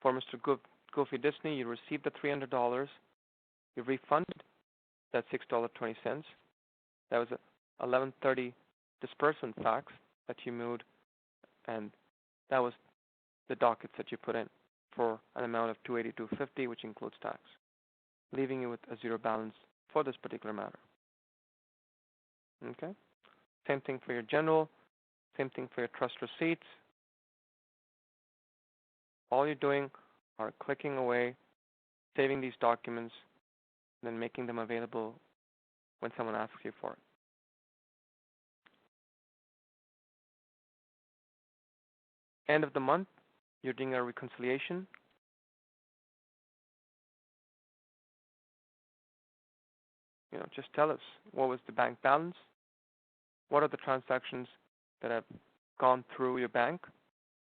For Mr. Goofy Disney, you received the $300. You refunded that $6.20. That was a 11/30 disbursement fax that you moved, and that was the dockets that you put in for an amount of $282.50, which includes tax, leaving you with a zero balance for this particular matter. Okay? Same thing for your general, same thing for your trust receipts. All you're doing are clicking away, saving these documents, and then making them available when someone asks you for it. End of the month, you're doing a reconciliation. Just tell us what was the bank balance, what are the transactions that have gone through your bank.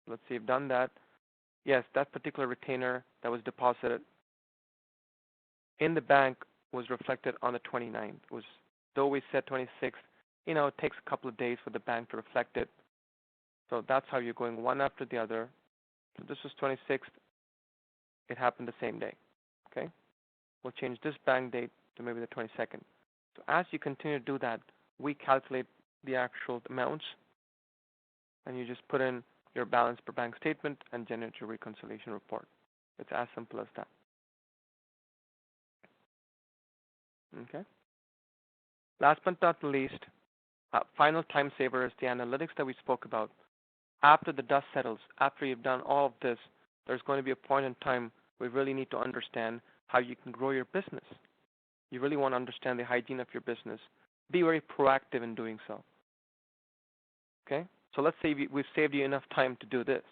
Let's say you've done that. Yes, that particular retainer that was deposited in the bank was reflected on the 29th. Though we said 26th, it takes a couple of days for the bank to reflect it. So that's how you're going one after the other. So this was 26th. It happened the same day. Okay? We'll change this bank date to maybe the 22nd. So as you continue to do that, we calculate the actual amounts, and you just put in your balance per bank statement and generate your reconciliation report. It's as simple as that. Okay? Last but not least, final time saver is the analytics that we spoke about. After the dust settles, after you've done all of this, there's going to be a point in time where you really need to understand how you can grow your business. You really want to understand the hygiene of your business. Be very proactive in doing so. Okay? So let's say we've saved you enough time to do this.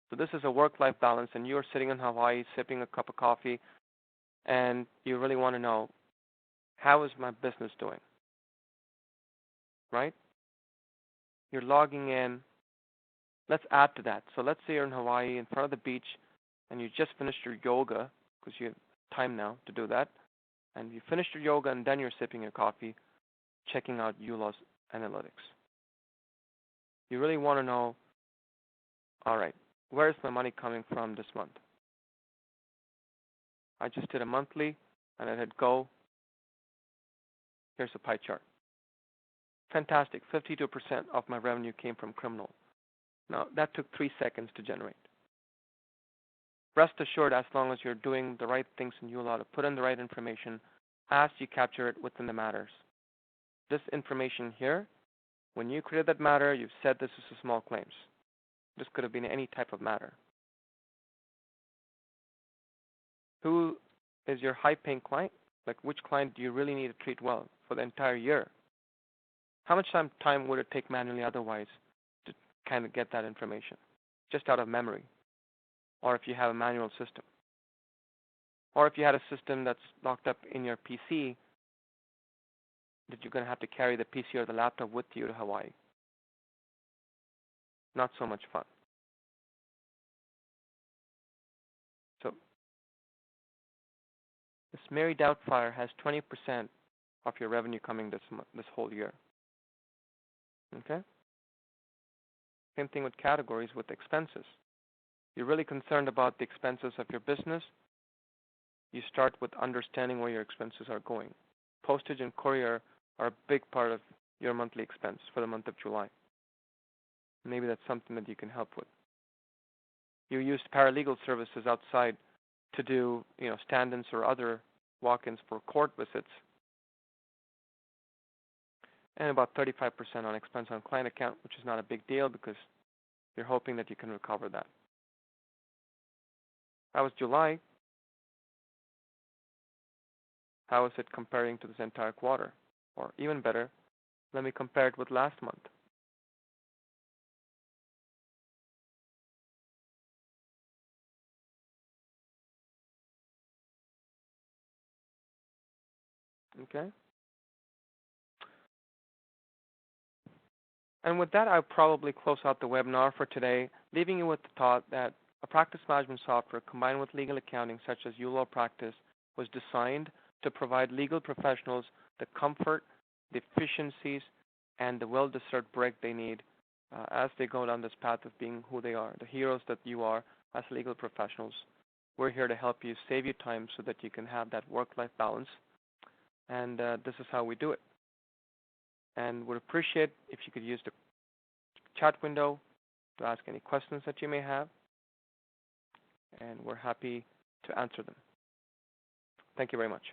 So this is a work-life balance, and you're sitting in Hawaii sipping a cup of coffee, and you really want to know, how is my business doing? Right? You're logging in. Let's add to that. So let's say you're in Hawaii in front of the beach, and you just finished your yoga, because you have time now to do that, and you finished your yoga, and then you're sipping your coffee, checking out uLaw's analytics. You really want to know, all right, where is my money coming from this month? I just did a monthly, and I hit go. Here's a pie chart. Fantastic. 52% of my revenue came from criminal. Now, that took 3 seconds to generate. Rest assured, as long as you're doing the right things in uLaw to put in the right information as you capture it within the matters. This information here, when you created that matter, you've said this is a small claims. This could have been any type of matter. Who is your high-paying client? Like, which client do you really need to treat well for the entire year? How much time would it take manually otherwise to kind of get that information, just out of memory? Or if you have a manual system. Or if you had a system that's locked up in your PC, that you're going to have to carry the PC or the laptop with you to Hawaii. Not so much fun. So, this Mary Doubtfire has 20% of your revenue coming this whole year. Okay? Same thing with categories with expenses. You're really concerned about the expenses of your business. You start with understanding where your expenses are going. Postage and courier are a big part of your monthly expense for the month of July. Maybe that's something that you can help with. You used paralegal services outside to do, stand-ins or other walk-ins for court visits. And about 35% on expense on client account, which is not a big deal because You're hoping that you can recover that. That was July. How is it comparing to this entire quarter? Or even better, let me compare it with last month. Okay? And with that, I'll probably close out the webinar for today, leaving you with the thought that a practice management software combined with legal accounting such as uLawPractice was designed to provide legal professionals the comfort, the efficiencies, and the well-deserved break they need as they go down this path of being who they are, the heroes that you are as legal professionals. We're here to help you save you time so that you can have that work-life balance, and this is how we do it. And would appreciate if you could use the chat window to ask any questions that you may have, and we're happy to answer them. Thank you very much.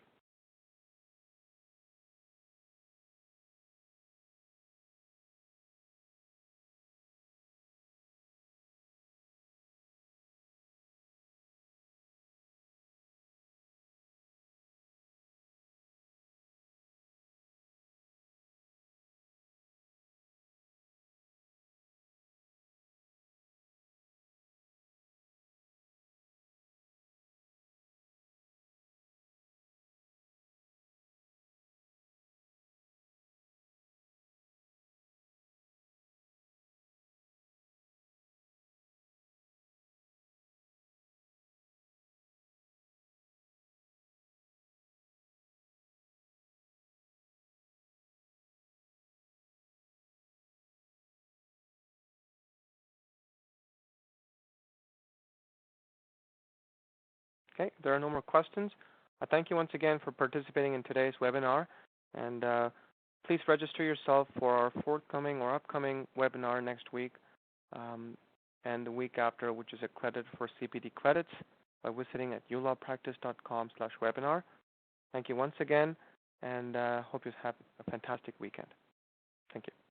Okay, if there are no more questions, I thank you once again for participating in today's webinar, and please register yourself for our forthcoming or upcoming webinar next week and the week after, which is a credit for CPD credits by visiting at uLawPractice.com/webinar. Thank you once again, and hope you have a fantastic weekend. Thank you.